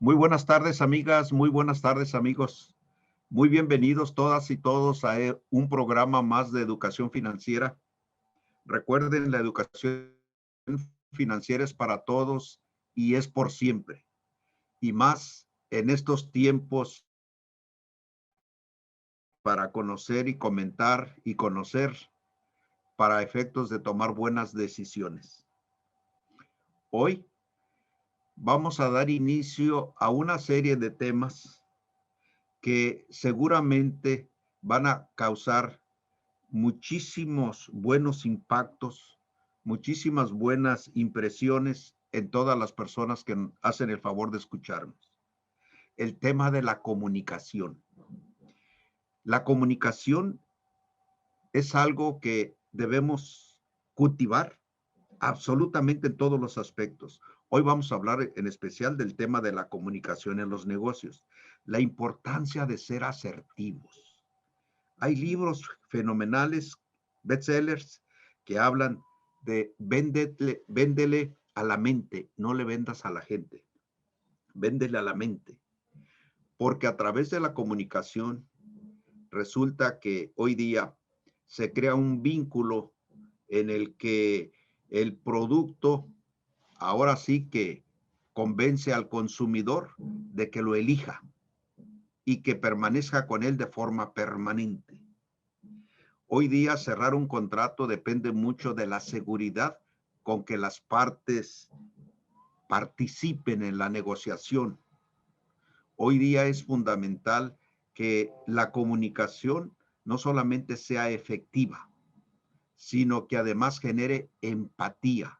Muy buenas tardes, amigas, muy buenas tardes, amigos. Muy bienvenidos todas y todos a un programa más de educación financiera. Recuerden, la educación financiera es para todos y es por siempre. Y más en estos tiempos para conocer y comentar y conocer para efectos de tomar buenas decisiones. Hoy vamos a dar inicio a una serie de temas que seguramente van a causar muchísimos buenos impactos, muchísimas buenas impresiones en todas las personas que hacen el favor de escucharnos. El tema de la comunicación. La comunicación es algo que debemos cultivar absolutamente en todos los aspectos. Hoy vamos a hablar en especial del tema de la comunicación en los negocios, la importancia de ser asertivos. Hay libros fenomenales, bestsellers, que hablan de véndele a la mente, no le vendas a la gente, véndele a la mente, porque a través de la comunicación resulta que hoy día se crea un vínculo en el que el producto ahora sí que convence al consumidor de que lo elija y que permanezca con él de forma permanente. Hoy día cerrar un contrato depende mucho de la seguridad con que las partes participen en la negociación. Hoy día es fundamental que la comunicación no solamente sea efectiva, sino que además genere empatía,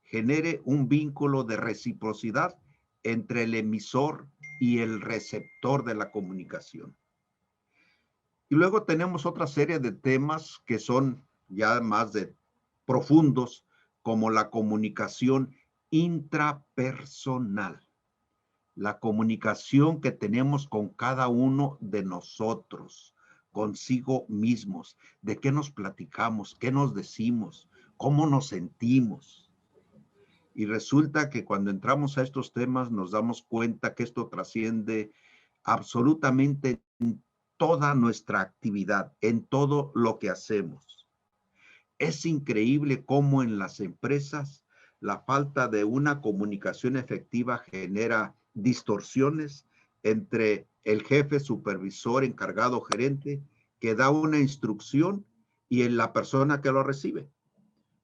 genere un vínculo de reciprocidad entre el emisor y el receptor de la comunicación. Y luego tenemos otra serie de temas que son ya más de profundos, como la comunicación intrapersonal, la comunicación que tenemos con cada uno de nosotros, consigo mismos, de qué nos platicamos, qué nos decimos, cómo nos sentimos. Y resulta que cuando entramos a estos temas nos damos cuenta que esto trasciende absolutamente en toda nuestra actividad, en todo lo que hacemos. Es increíble cómo en las empresas la falta de una comunicación efectiva genera distorsiones entre el jefe, supervisor, encargado, gerente, que da una instrucción y en la persona que lo recibe.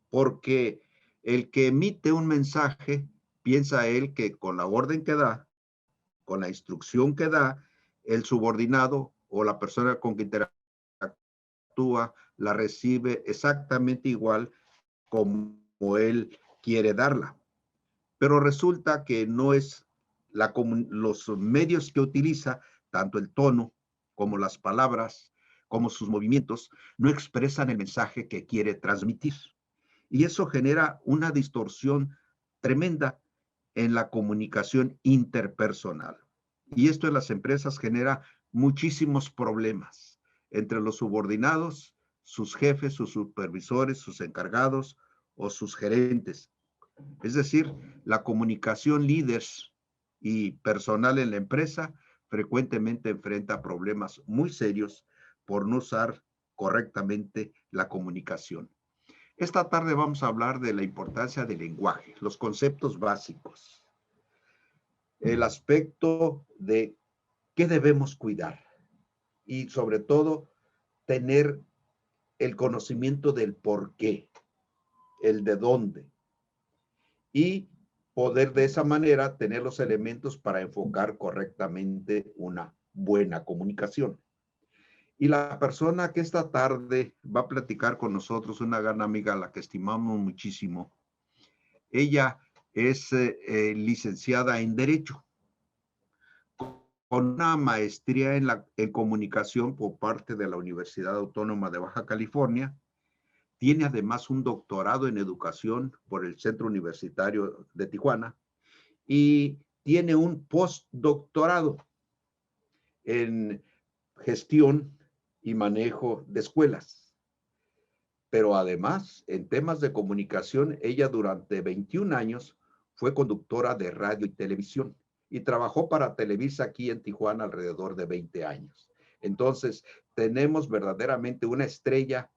Porque el que emite un mensaje piensa él que con la orden que da, con la instrucción que da, el subordinado o la persona con que interactúa la recibe exactamente igual como él quiere darla. Pero resulta que no es los medios que utiliza, tanto el tono como las palabras, como sus movimientos, no expresan el mensaje que quiere transmitir. Y eso genera una distorsión tremenda en la comunicación interpersonal. Y esto en las empresas genera muchísimos problemas entre los subordinados, sus jefes, sus supervisores, sus encargados o sus gerentes. Es decir, la comunicación líder y personal en la empresa frecuentemente enfrenta problemas muy serios por no usar correctamente la comunicación. Esta tarde vamos a hablar de la importancia del lenguaje, los conceptos básicos, el aspecto de qué debemos cuidar y sobre todo tener el conocimiento del por qué, el de dónde y poder de esa manera tener los elementos para enfocar correctamente una buena comunicación. Y la persona que esta tarde va a platicar con nosotros, una gran amiga a la que estimamos muchísimo, ella es licenciada en Derecho, con una maestría en comunicación por parte de la Universidad Autónoma de Baja California. Tiene además un doctorado en educación por el Centro Universitario de Tijuana y tiene un postdoctorado en gestión y manejo de escuelas. Pero además, en temas de comunicación, ella durante 21 años fue conductora de radio y televisión y trabajó para Televisa aquí en Tijuana alrededor de 20 años. Entonces, tenemos verdaderamente una estrella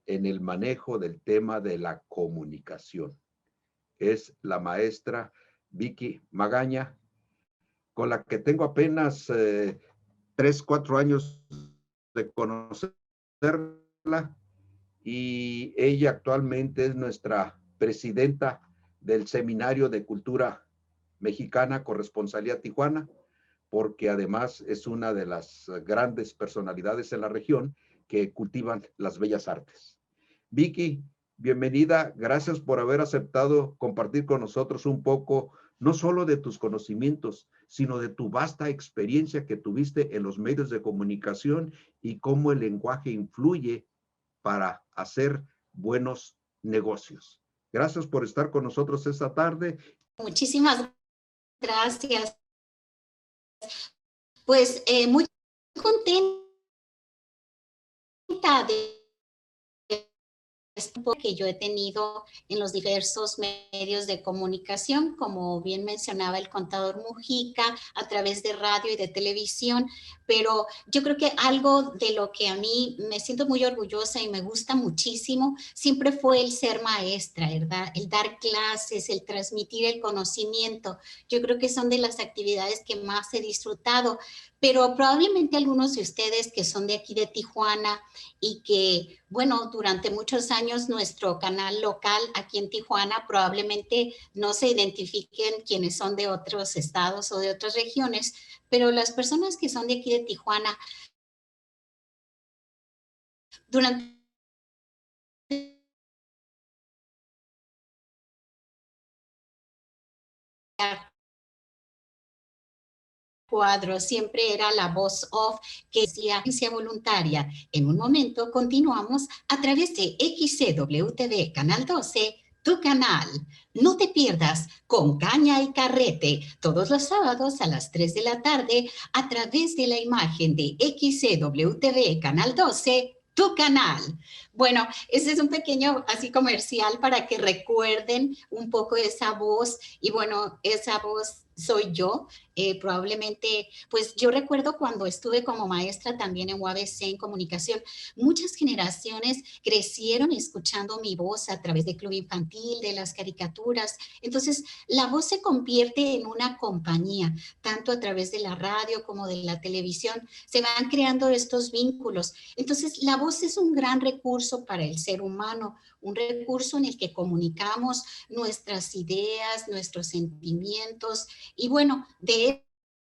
en el manejo del tema de la comunicación. Es la maestra Vicky Magaña, con la que tengo apenas 3, 4 años de conocerla, y ella actualmente es nuestra presidenta del Seminario de Cultura Mexicana Corresponsalía Tijuana, porque además es una de las grandes personalidades en la región que cultivan las bellas artes. Vicky, bienvenida, gracias por haber aceptado compartir con nosotros un poco, no solo de tus conocimientos, sino de tu vasta experiencia que tuviste en los medios de comunicación y cómo el lenguaje influye para hacer buenos negocios. Gracias por estar con nosotros esta tarde. Muchísimas gracias. Pues muy contenta de que yo he tenido en los diversos medios de comunicación, como bien mencionaba el contador Mujica, a través de radio y de televisión, pero yo creo que algo de lo que a mí me siento muy orgullosa y me gusta muchísimo, siempre fue el ser maestra, ¿verdad? El dar clases, el transmitir el conocimiento. Yo creo que son de las actividades que más he disfrutado, pero probablemente algunos de ustedes que son de aquí de Tijuana y que, bueno, durante muchos años nuestro canal local aquí en Tijuana probablemente no se identifiquen quienes son de otros estados o de otras regiones, pero las personas que son de aquí de Tijuana, durante cuadro siempre era la voz off que decía agencia voluntaria. En un momento continuamos a través de XCWTV Canal 12, tu canal. No te pierdas Con Caña y Carrete todos los sábados a las 3 de la tarde a través de la imagen de XCWTV Canal 12, tu canal. Bueno, ese es un pequeño así comercial para que recuerden un poco esa voz y bueno, esa voz soy yo. Probablemente, pues yo recuerdo cuando estuve como maestra también en UABC en comunicación, muchas generaciones crecieron escuchando mi voz a través de Club Infantil, de las caricaturas. Entonces, la voz se convierte en una compañía, tanto a través de la radio como de la televisión. Se van creando estos vínculos. Entonces, la voz es un gran recurso para el ser humano, un recurso en el que comunicamos nuestras ideas, nuestros sentimientos y bueno, de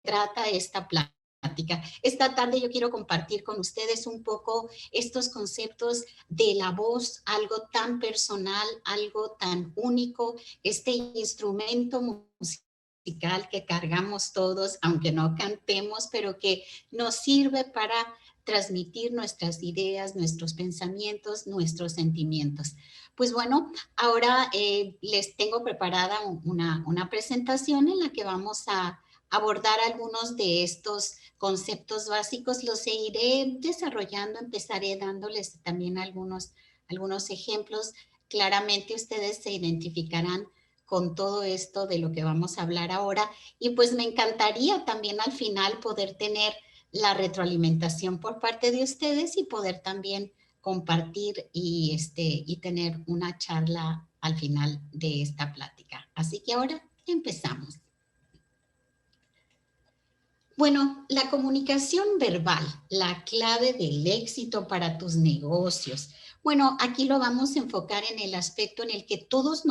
trata esta plática. Esta tarde yo quiero compartir con ustedes un poco estos conceptos de la voz, algo tan personal, algo tan único, este instrumento musical que cargamos todos, aunque no cantemos, pero que nos sirve para transmitir nuestras ideas, nuestros pensamientos, nuestros sentimientos. Pues bueno, ahora les tengo preparada una presentación en la que vamos a abordar algunos de estos conceptos básicos. Los iré desarrollando, empezaré dándoles también algunos ejemplos. Claramente ustedes se identificarán con todo esto de lo que vamos a hablar ahora y pues me encantaría también al final poder tener la retroalimentación por parte de ustedes y poder también compartir y tener una charla al final de esta plática. Así que ahora empezamos. Bueno, la comunicación verbal, la clave del éxito para tus negocios. Bueno, aquí lo vamos a enfocar en el aspecto en el que todos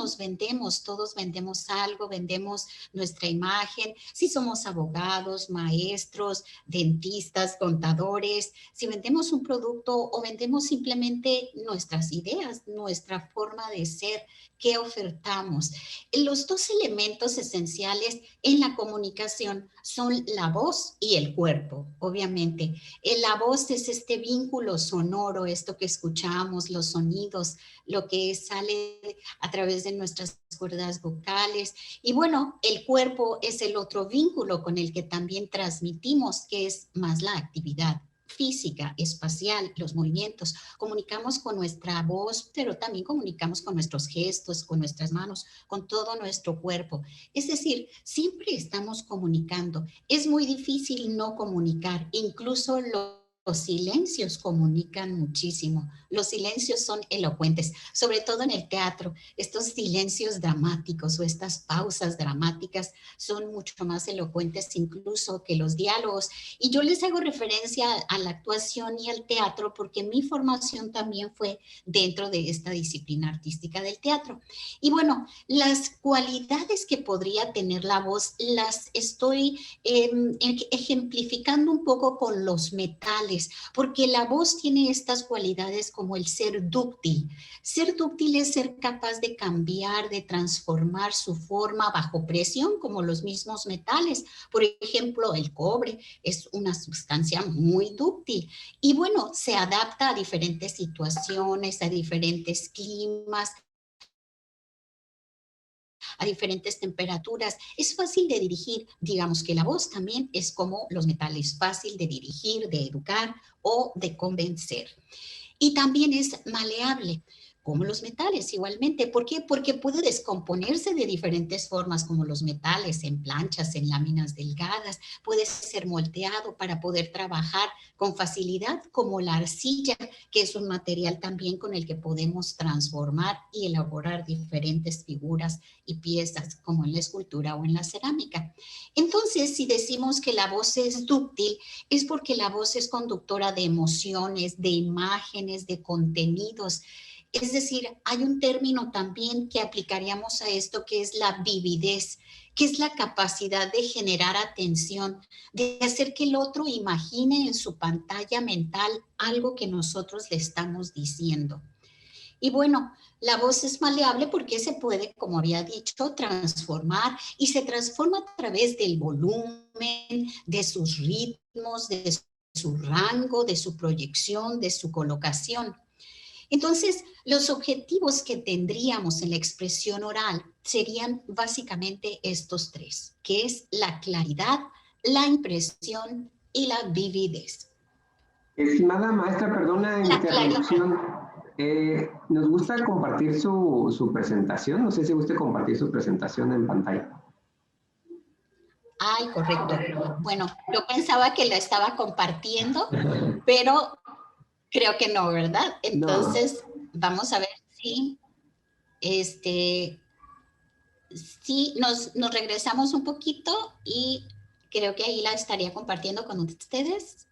vendemos algo, vendemos nuestra imagen, si somos abogados, maestros, dentistas, contadores, si vendemos un producto o vendemos simplemente nuestras ideas, nuestra forma de ser, qué ofertamos. Los dos elementos esenciales en la comunicación son la voz y el cuerpo, obviamente. La voz es este vínculo sonoro, esto que escuchamos, los sonidos, lo que sale a través de nuestras cuerdas vocales. Y bueno, el cuerpo es el otro vínculo con el que también transmitimos, que es más la actividad física, espacial, los movimientos. Comunicamos con nuestra voz, pero también comunicamos con nuestros gestos, con nuestras manos, con todo nuestro cuerpo. Es decir, siempre estamos comunicando. Es muy difícil no comunicar, incluso los silencios comunican muchísimo. Los silencios son elocuentes, sobre todo en el teatro. Estos silencios dramáticos o estas pausas dramáticas son mucho más elocuentes incluso que los diálogos. Y yo les hago referencia a la actuación y al teatro porque mi formación también fue dentro de esta disciplina artística del teatro. Y bueno, las cualidades que podría tener la voz las estoy ejemplificando un poco con los metales, porque la voz tiene estas cualidades como el ser dúctil. Ser dúctil es ser capaz de cambiar, de transformar su forma bajo presión, como los mismos metales. Por ejemplo, el cobre es una sustancia muy dúctil y bueno, se adapta a diferentes situaciones, a diferentes climas, a diferentes temperaturas. Es fácil de dirigir. Digamos que la voz también es como los metales, fácil de dirigir, de educar o de convencer. Y también es maleable, como los metales igualmente. ¿Por qué? Porque puede descomponerse de diferentes formas, como los metales, en planchas, en láminas delgadas. Puede ser moldeado para poder trabajar con facilidad, como la arcilla, que es un material también con el que podemos transformar y elaborar diferentes figuras y piezas, como en la escultura o en la cerámica. Entonces, si decimos que la voz es dúctil, es porque la voz es conductora de emociones, de imágenes, de contenidos. Es decir, hay un término también que aplicaríamos a esto que es la vividez, que es la capacidad de generar atención, de hacer que el otro imagine en su pantalla mental algo que nosotros le estamos diciendo. Y bueno, la voz es maleable porque se puede, como había dicho, transformar y se transforma a través del volumen, de sus ritmos, de su rango, de su proyección, de su colocación. Entonces, los objetivos que tendríamos en la expresión oral serían básicamente estos tres, que es la claridad, la impresión y la vividez. Estimada maestra, perdón la interrupción. Nos gusta compartir su presentación. No sé si guste compartir su presentación en pantalla. Ay, correcto. Bueno, yo pensaba que la estaba compartiendo, pero creo que no, ¿verdad? Entonces, vamos a ver si, si nos regresamos un poquito y creo que ahí la estaría compartiendo con ustedes.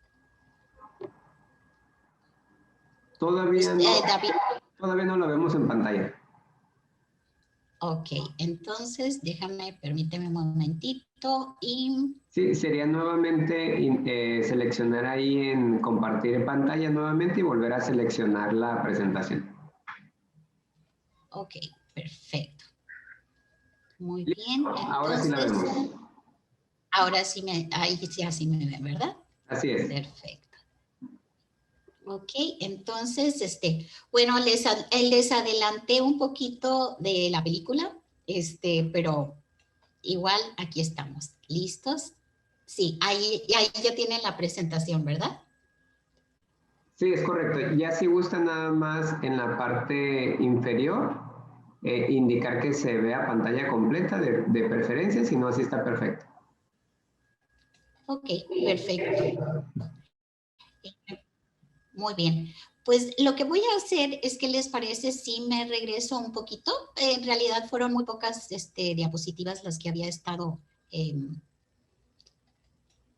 Todavía no, David. Todavía no lo vemos en pantalla. Ok, entonces permíteme un momentito y... Sí, sería nuevamente seleccionar ahí en compartir en pantalla nuevamente y volver a seleccionar la presentación. Ok, perfecto. Muy bien. Entonces, ahora sí la vemos. Ahora sí ahí sí así me ven, ¿verdad? Así es. Perfecto. Ok, entonces, bueno, les adelanté un poquito de la película, pero igual aquí estamos. ¿Listos? Sí, ahí ya tienen la presentación, ¿verdad? Sí, es correcto. Ya si gusta nada más en la parte inferior, indicar que se vea pantalla completa de preferencia, si no así está perfecto. Ok, perfecto. Muy bien. Pues lo que voy a hacer es que les parece si me regreso un poquito. En realidad fueron muy pocas diapositivas las que había estado,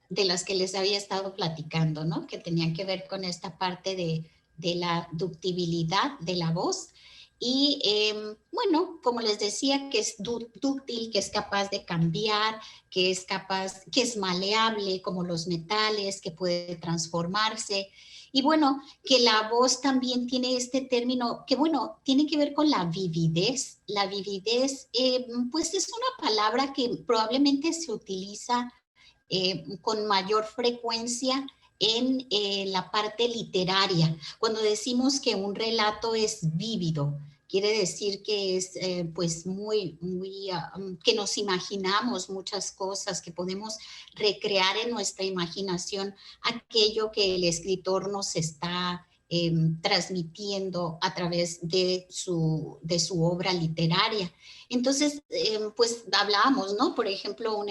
de las que les había estado platicando, ¿no? Que tenían que ver con esta parte de la ductibilidad de la voz. Y bueno, como les decía, que es dúctil, que es capaz de cambiar, que es maleable como los metales, que puede transformarse. Y bueno, que la voz también tiene este término que, bueno, tiene que ver con la vividez. La vividez, pues es una palabra que probablemente se utiliza con mayor frecuencia en la parte literaria. Cuando decimos que un relato es vívido, Quiere decir que es pues que nos imaginamos muchas cosas, que podemos recrear en nuestra imaginación aquello que el escritor nos está transmitiendo a través de su obra literaria. Entonces, pues hablábamos, ¿no? Por ejemplo,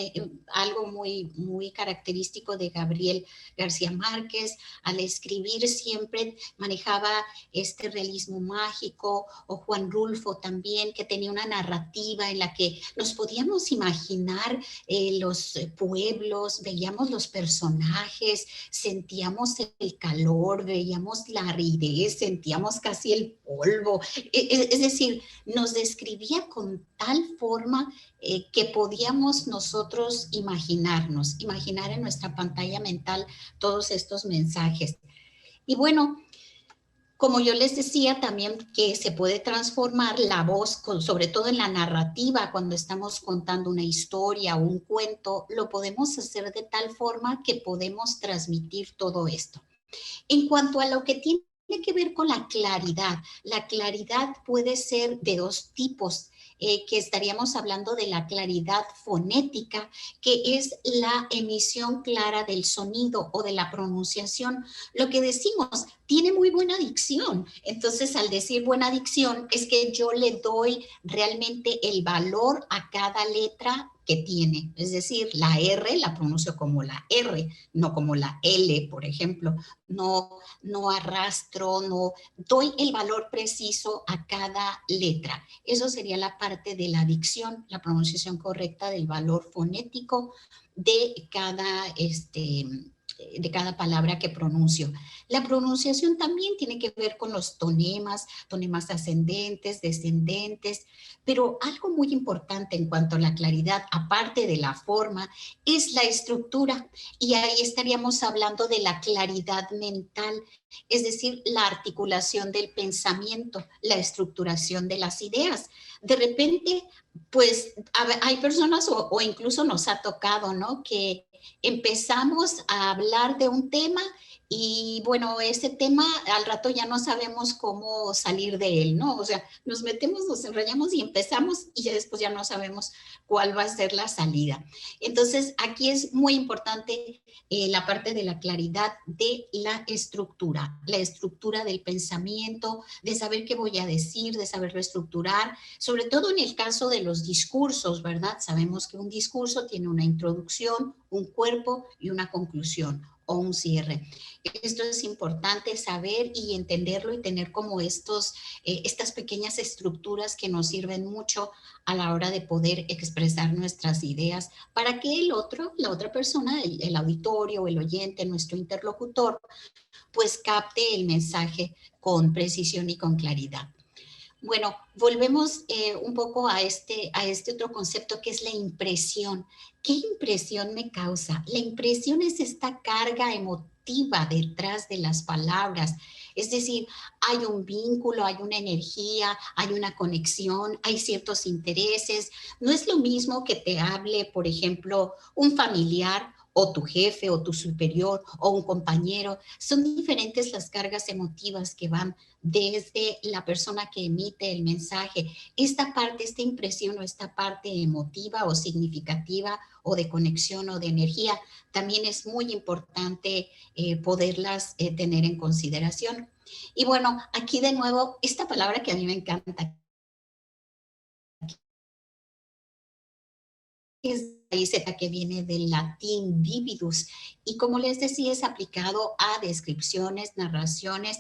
algo muy característico de Gabriel García Márquez, al escribir siempre manejaba este realismo mágico, o Juan Rulfo también, que tenía una narrativa en la que nos podíamos imaginar los pueblos, veíamos los personajes, sentíamos el calor, veíamos la aridez, sentíamos casi el polvo. Es decir, nos describía con tal forma que podíamos nosotros imaginar en nuestra pantalla mental todos estos mensajes. Y bueno, como yo les decía también que se puede transformar la voz, sobre todo en la narrativa, cuando estamos contando una historia o un cuento, lo podemos hacer de tal forma que podemos transmitir todo esto. En cuanto a lo que tiene que ver con la claridad puede ser de dos tipos. Que estaríamos hablando de la claridad fonética, que es la emisión clara del sonido o de la pronunciación. Lo que decimos, tiene muy buena dicción. Entonces, al decir buena dicción, es que yo le doy realmente el valor a cada letra que tiene. Es decir, la R la pronuncio como la R, no como la L, por ejemplo. No arrastro, no doy el valor preciso a cada letra. Eso sería la parte de la dicción, la pronunciación correcta del valor fonético de de cada palabra que pronuncio. La pronunciación también tiene que ver con los tonemas ascendentes, descendentes, pero algo muy importante en cuanto a la claridad, aparte de la forma, es la estructura. Y ahí estaríamos hablando de la claridad mental, es decir, la articulación del pensamiento, la estructuración de las ideas. De repente, pues hay personas o incluso nos ha tocado, ¿no? Que empezamos a hablar de un tema y bueno, ese tema al rato ya no sabemos cómo salir de él, ¿no? O sea, nos metemos, nos enrollamos y empezamos y ya después ya no sabemos cuál va a ser la salida. Entonces, aquí es muy importante la parte de la claridad de la estructura del pensamiento, de saber qué voy a decir, de saberlo estructurar, sobre todo en el caso de los discursos, ¿verdad? Sabemos que un discurso tiene una introducción, un cuerpo y una conclusión o un cierre. Esto es importante saber y entenderlo y tener como estas pequeñas estructuras que nos sirven mucho a la hora de poder expresar nuestras ideas para que la otra persona, el auditorio o el oyente, nuestro interlocutor, pues capte el mensaje con precisión y con claridad. Bueno, volvemos un poco a este otro concepto que es la impresión. ¿Qué impresión me causa? La impresión es esta carga emotiva detrás de las palabras. Es decir, hay un vínculo, hay una energía, hay una conexión, hay ciertos intereses. No es lo mismo que te hable, por ejemplo, un familiar o tu jefe o tu superior o un compañero. Son diferentes las cargas emotivas que van desde la persona que emite el mensaje. Esta impresión o esta parte emotiva o significativa o de conexión o de energía, también es muy importante poderlas tener en consideración. Y bueno, aquí de nuevo, esta palabra que a mí me encanta, es la que viene del latín vividus, y como les decía, es aplicado a descripciones, narraciones,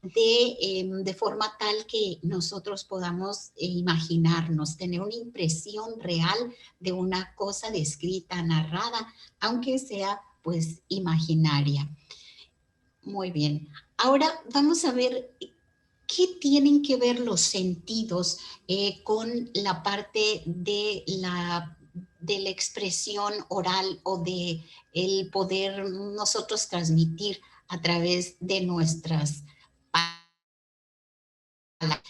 de forma tal que nosotros podamos imaginarnos, tener una impresión real de una cosa descrita, narrada, aunque sea pues imaginaria. Muy bien. Ahora vamos a ver qué tienen que ver los sentidos con la parte de la expresión oral o de el poder nosotros transmitir a través de nuestras palabras.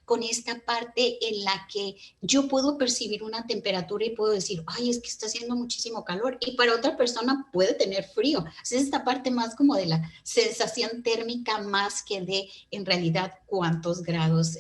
con esta parte en la que yo puedo percibir una temperatura y puedo decir, ay, es que está haciendo muchísimo calor, y para otra persona puede tener frío. Es esta parte más como de la sensación térmica más que de, en realidad, cuántos grados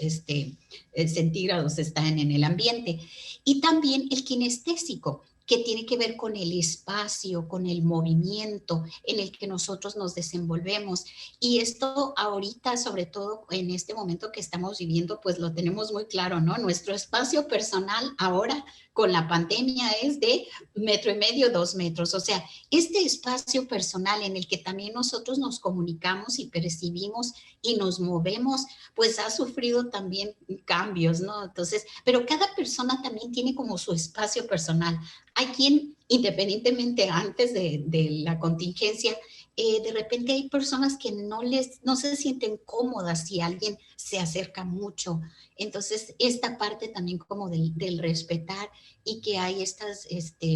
centígrados están en el ambiente. Y también el kinestésico, que tiene que ver con el espacio, con el movimiento en el que nosotros nos desenvolvemos. Y esto ahorita, sobre todo en este momento que estamos viviendo, pues lo tenemos muy claro, ¿no? Nuestro espacio personal ahora con la pandemia es de 1,5 metros, 2 metros. O sea, este espacio personal en el que también nosotros nos comunicamos y percibimos y nos movemos, pues ha sufrido también cambios, ¿no? Entonces, pero cada persona también tiene como su espacio personal. Hay quien, independientemente antes de la contingencia, de repente hay personas que no se sienten cómodas si alguien se acerca mucho. Entonces, esta parte también como del respetar y que hay estas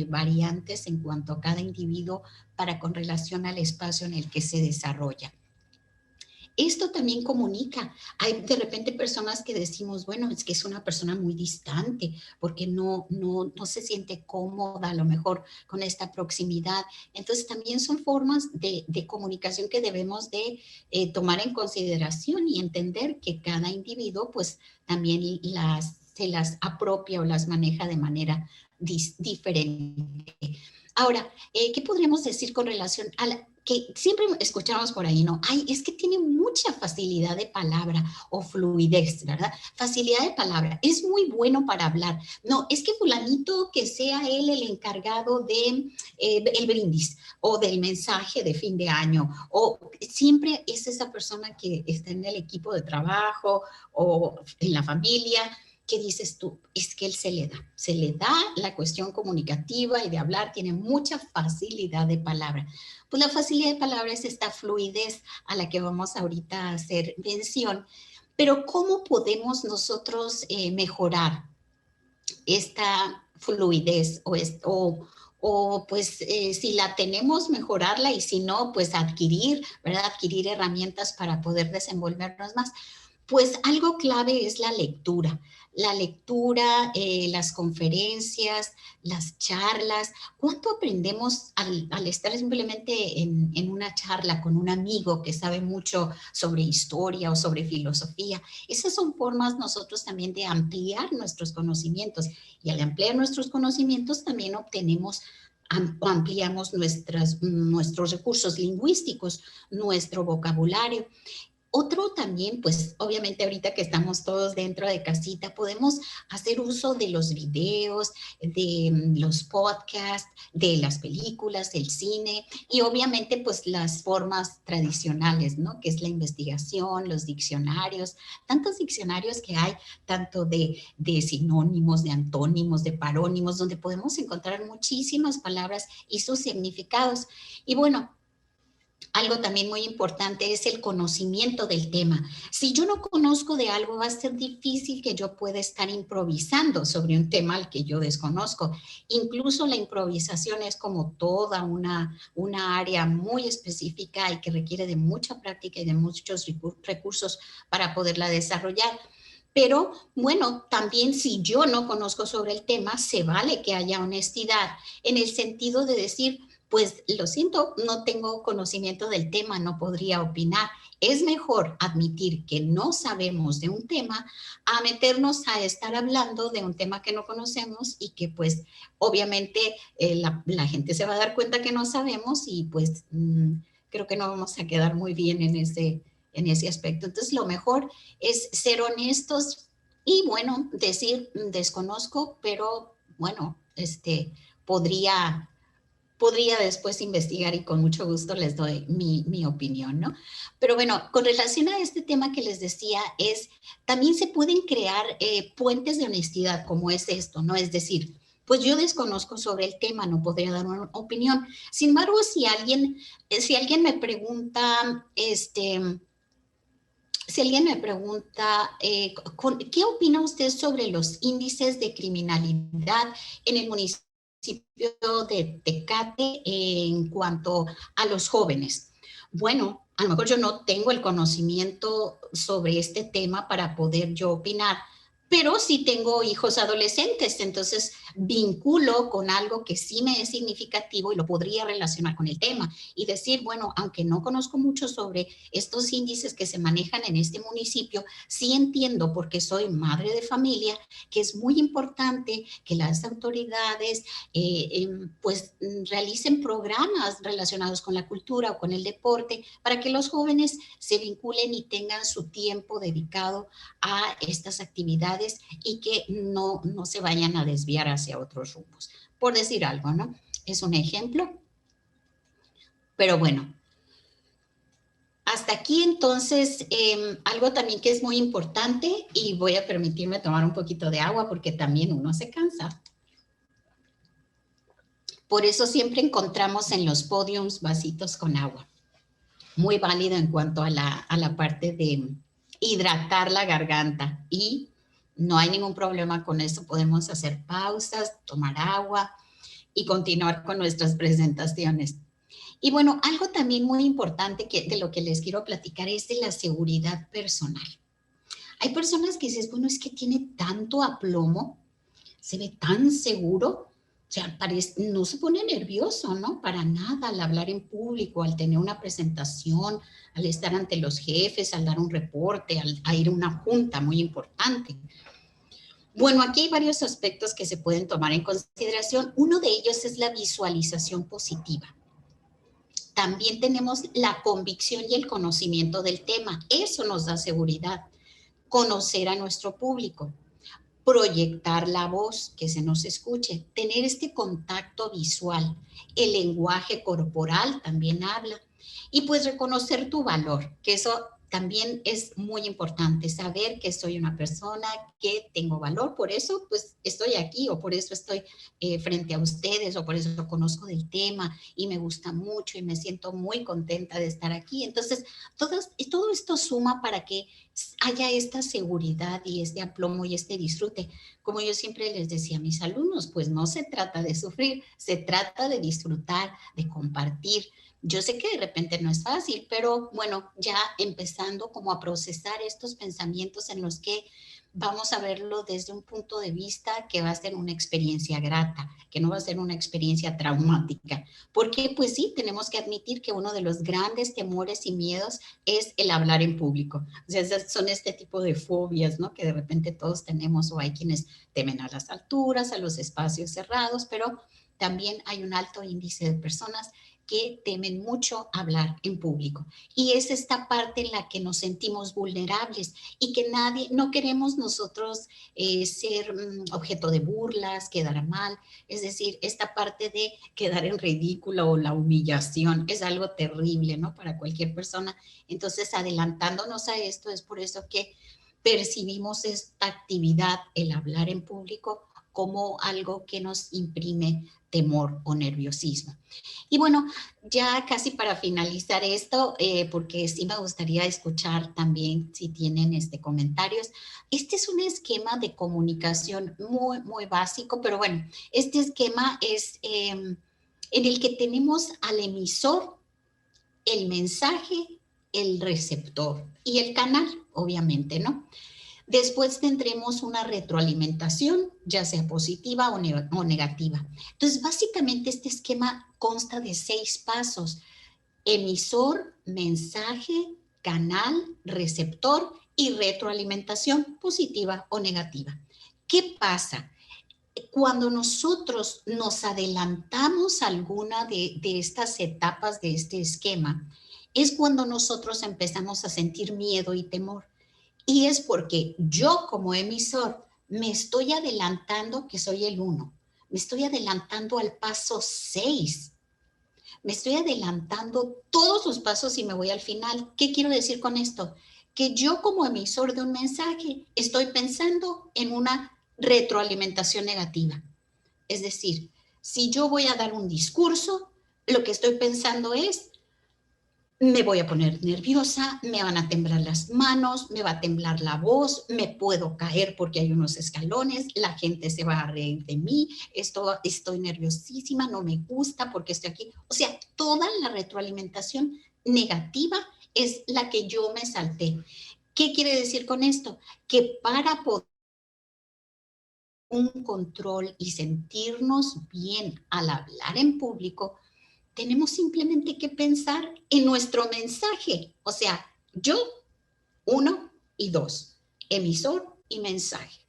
variantes en cuanto a cada individuo para con relación al espacio en el que se desarrolla. Esto también comunica. Hay de repente personas que decimos, bueno, es que es una persona muy distante porque no se siente cómoda a lo mejor con esta proximidad. Entonces también son formas de comunicación que debemos de tomar en consideración y entender que cada individuo pues también se las apropia o las maneja de manera diferente. Ahora, ¿qué podríamos decir con relación a que siempre escuchamos por ahí, ¿no? Ay, es que tiene mucha facilidad de palabra o fluidez, ¿verdad? Facilidad de palabra, es muy bueno para hablar. No, es que fulanito que sea él el encargado de el brindis o del mensaje de fin de año, o siempre es esa persona que está en el equipo de trabajo o en la familia. ¿Qué dices tú? Es que él se le da la cuestión comunicativa y de hablar, tiene mucha facilidad de palabra. Pues la facilidad de palabra es esta fluidez a la que vamos ahorita a hacer mención. Pero ¿cómo podemos nosotros mejorar esta fluidez o pues si la tenemos, mejorarla y si no, pues adquirir, ¿verdad? Adquirir herramientas para poder desenvolvernos más? Pues algo clave es la lectura, las conferencias, las charlas. ¿Cuánto aprendemos al estar simplemente en una charla con un amigo que sabe mucho sobre historia o sobre filosofía? Esas son formas nosotros también de ampliar nuestros conocimientos y al ampliar nuestros conocimientos también obtenemos o ampliamos nuestros recursos lingüísticos, nuestro vocabulario. Otro también, pues obviamente ahorita que estamos todos dentro de casita, podemos hacer uso de los videos, de los podcasts, de las películas, del cine y obviamente pues las formas tradicionales, ¿no? Que es la investigación, los diccionarios, tantos diccionarios que hay, tanto de sinónimos, de antónimos, de parónimos, donde podemos encontrar muchísimas palabras y sus significados. Y bueno, algo también muy importante es el conocimiento del tema. Si yo no conozco de algo, va a ser difícil que yo pueda estar improvisando sobre un tema al que yo desconozco. Incluso la improvisación es como toda una área muy específica y que requiere de mucha práctica y de muchos recursos para poderla desarrollar. Pero bueno, también si yo no conozco sobre el tema, se vale que haya honestidad en el sentido de decir, pues lo siento, no tengo conocimiento del tema, no podría opinar. Es mejor admitir que no sabemos de un tema a meternos a estar hablando de un tema que no conocemos y que pues obviamente la gente se va a dar cuenta que no sabemos y pues creo que no vamos a quedar muy bien en ese aspecto. Entonces lo mejor es ser honestos y bueno, decir desconozco, pero bueno, podría después investigar y con mucho gusto les doy mi opinión, ¿no? Pero bueno, con relación a este tema que les decía, también se pueden crear puentes de honestidad como es esto, ¿no? Es decir, pues yo desconozco sobre el tema, no podría dar una opinión. Sin embargo, si alguien me pregunta, si alguien me pregunta, ¿qué opina usted sobre los índices de criminalidad en el municipio de Tecate en cuanto a los jóvenes? Bueno, a lo mejor yo no tengo el conocimiento sobre este tema para poder yo opinar, pero sí tengo hijos adolescentes, entonces vinculo con algo que sí me es significativo y lo podría relacionar con el tema y decir, bueno, aunque no conozco mucho sobre estos índices que se manejan en este municipio, sí entiendo, porque soy madre de familia, que es muy importante que las autoridades pues realicen programas relacionados con la cultura o con el deporte para que los jóvenes se vinculen y tengan su tiempo dedicado a estas actividades y que no se vayan a desviar hacia otros rumbos. Por decir algo, ¿no? Es un ejemplo. Pero bueno, hasta aquí entonces, algo también que es muy importante, y voy a permitirme tomar un poquito de agua porque también uno se cansa. Por eso siempre encontramos en los podiums vasitos con agua. Muy válido en cuanto a la parte de hidratar la garganta, y no hay ningún problema con eso. Podemos hacer pausas, tomar agua y continuar con nuestras presentaciones. Y bueno, algo también muy importante de lo que les quiero platicar es de la seguridad personal. Hay personas que dicen, bueno, es que tiene tanto aplomo, se ve tan seguro, o sea, no se pone nervioso, ¿no? Para nada al hablar en público, al tener una presentación, al estar ante los jefes, al dar un reporte, a ir a una junta muy importante. Bueno, aquí hay varios aspectos que se pueden tomar en consideración. Uno de ellos es la visualización positiva. También tenemos la convicción y el conocimiento del tema. Eso nos da seguridad. Conocer a nuestro público. Proyectar la voz, que se nos escuche, tener este contacto visual, el lenguaje corporal también habla, y pues reconocer tu valor, que eso también es muy importante, saber que soy una persona que tengo valor, por eso pues estoy aquí, o por eso estoy frente a ustedes, o por eso conozco del tema y me gusta mucho y me siento muy contenta de estar aquí. Entonces, todo esto suma para que haya esta seguridad y este aplomo y este disfrute. Como yo siempre les decía a mis alumnos, pues no se trata de sufrir, se trata de disfrutar, de compartir. Yo sé que de repente no es fácil, pero bueno, ya empezando como a procesar estos pensamientos en los que vamos a verlo desde un punto de vista que va a ser una experiencia grata, que no va a ser una experiencia traumática. Porque pues sí, tenemos que admitir que uno de los grandes temores y miedos es el hablar en público. O sea, son este tipo de fobias, ¿no? Que de repente todos tenemos, o hay quienes temen a las alturas, a los espacios cerrados, pero también hay un alto índice de personas que temen mucho hablar en público. Y es esta parte en la que nos sentimos vulnerables y que no queremos nosotros ser objeto de burlas, quedar mal. Es decir, esta parte de quedar en ridículo o la humillación es algo terrible, ¿no? Para cualquier persona. Entonces, adelantándonos a esto, es por eso que percibimos esta actividad, el hablar en público, como algo que nos imprime temor o nerviosismo. Y bueno, ya casi para finalizar esto, porque sí me gustaría escuchar también si tienen comentarios. Este es un esquema de comunicación muy, muy básico, pero bueno, este esquema es en el que tenemos al emisor, el mensaje, el receptor y el canal, obviamente, ¿no? Después tendremos una retroalimentación, ya sea positiva o negativa. Entonces, básicamente este esquema consta de 6 pasos: emisor, mensaje, canal, receptor y retroalimentación positiva o negativa. ¿Qué pasa? Cuando nosotros nos adelantamos a alguna de estas etapas de este esquema, es cuando nosotros empezamos a sentir miedo y temor. Y es porque yo como emisor me estoy adelantando, que soy el 1, me estoy adelantando al paso 6, me estoy adelantando todos los pasos y me voy al final. ¿Qué quiero decir con esto? Que yo como emisor de un mensaje estoy pensando en una retroalimentación negativa. Es decir, si yo voy a dar un discurso, lo que estoy pensando es: me voy a poner nerviosa, me van a temblar las manos, me va a temblar la voz, me puedo caer porque hay unos escalones, la gente se va a reír de mí, estoy nerviosísima, no me gusta porque estoy aquí. O sea, toda la retroalimentación negativa es la que yo me salté. ¿Qué quiere decir con esto? Que para poder un control y sentirnos bien al hablar en público, tenemos simplemente que pensar en nuestro mensaje. O sea, yo, 1 y 2, emisor y mensaje.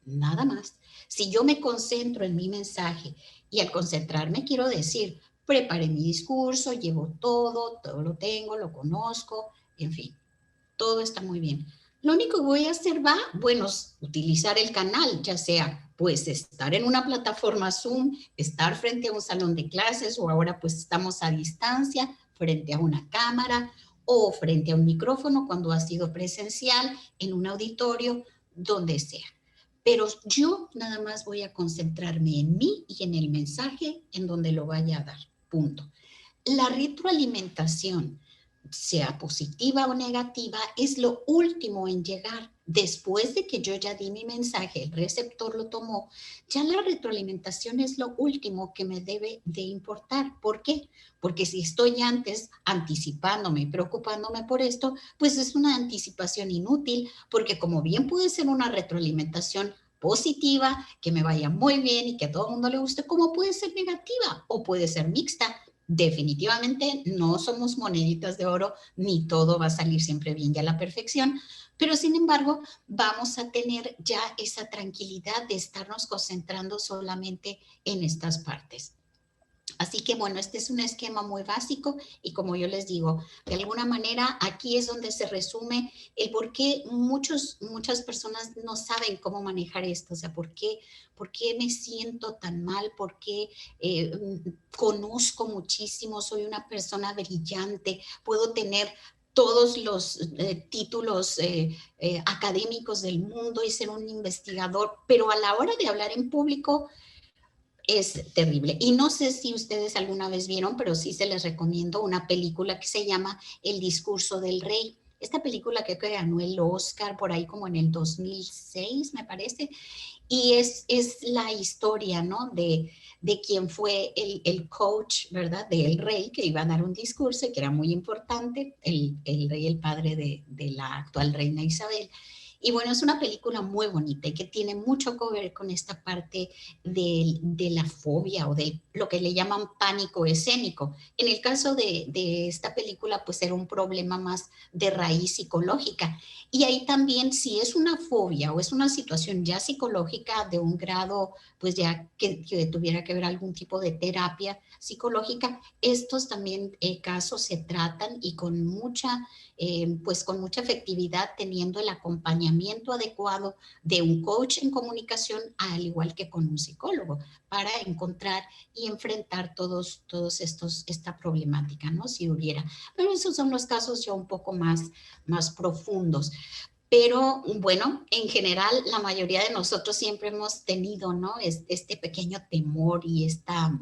Nada más. Si yo me concentro en mi mensaje y al concentrarme quiero decir, preparé mi discurso, llevo todo lo tengo, lo conozco, en fin, todo está muy bien. Lo único que voy a hacer bueno, utilizar el canal, ya sea pues estar en una plataforma Zoom, estar frente a un salón de clases o ahora pues estamos a distancia frente a una cámara o frente a un micrófono cuando ha sido presencial en un auditorio, donde sea. Pero yo nada más voy a concentrarme en mí y en el mensaje en donde lo vaya a dar. Punto. La retroalimentación, sea positiva o negativa, es lo último en llegar. Después de que yo ya di mi mensaje, el receptor lo tomó, ya la retroalimentación es lo último que me debe de importar. ¿Por qué? Porque si estoy antes anticipándome, preocupándome por esto, pues es una anticipación inútil, porque como bien puede ser una retroalimentación positiva, que me vaya muy bien y que a todo el mundo le guste, como puede ser negativa o puede ser mixta. Definitivamente no somos moneditas de oro, ni todo va a salir siempre bien y a la perfección, pero sin embargo vamos a tener ya esa tranquilidad de estarnos concentrando solamente en estas partes. Así que bueno, este es un esquema muy básico y como yo les digo, de alguna manera aquí es donde se resume el por qué muchas personas no saben cómo manejar esto, o sea, por qué me siento tan mal, por qué conozco muchísimo, soy una persona brillante, puedo tener todos los títulos académicos del mundo y ser un investigador, pero a la hora de hablar en público es terrible. Y no sé si ustedes alguna vez vieron, pero sí se les recomiendo una película que se llama El discurso del rey. Esta película que ganó el Oscar por ahí como en el 2006, me parece, y es la historia, ¿no? De quién fue el coach, ¿verdad? Del rey que iba a dar un discurso y que era muy importante, el rey, el padre de la actual reina Isabel. Y bueno, es una película muy bonita y que tiene mucho que ver con esta parte de la fobia o de lo que le llaman pánico escénico. En el caso de esta película, pues era un problema más de raíz psicológica. Y ahí también, si es una fobia o es una situación ya psicológica de un grado, pues ya que tuviera que ver algún tipo de terapia psicológica, estos también casos se tratan y pues con mucha efectividad, teniendo el acompañamiento adecuado de un coach en comunicación, al igual que con un psicólogo, para encontrar y enfrentar esta problemática, ¿no? Si hubiera. Pero esos son los casos ya un poco más profundos. Pero bueno, en general, la mayoría de nosotros siempre hemos tenido, ¿no? Este pequeño temor y esta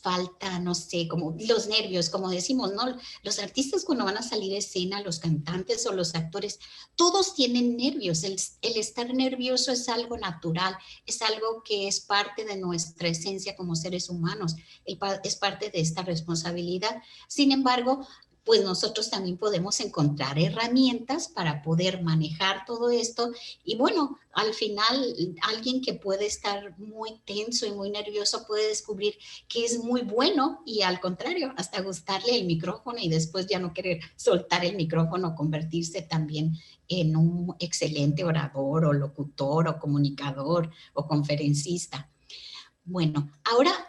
falta, no sé, como los nervios, como decimos, ¿no? Los artistas cuando van a salir a escena, los cantantes o los actores, todos tienen nervios. El estar nervioso es algo natural, es algo que es parte de nuestra esencia como seres humanos, es parte de esta responsabilidad. Sin embargo, pues nosotros también podemos encontrar herramientas para poder manejar todo esto. Y bueno, al final, alguien que puede estar muy tenso y muy nervioso puede descubrir que es muy bueno y al contrario, hasta gustarle el micrófono y después ya no querer soltar el micrófono, convertirse también en un excelente orador o locutor o comunicador o conferencista. Bueno, ahora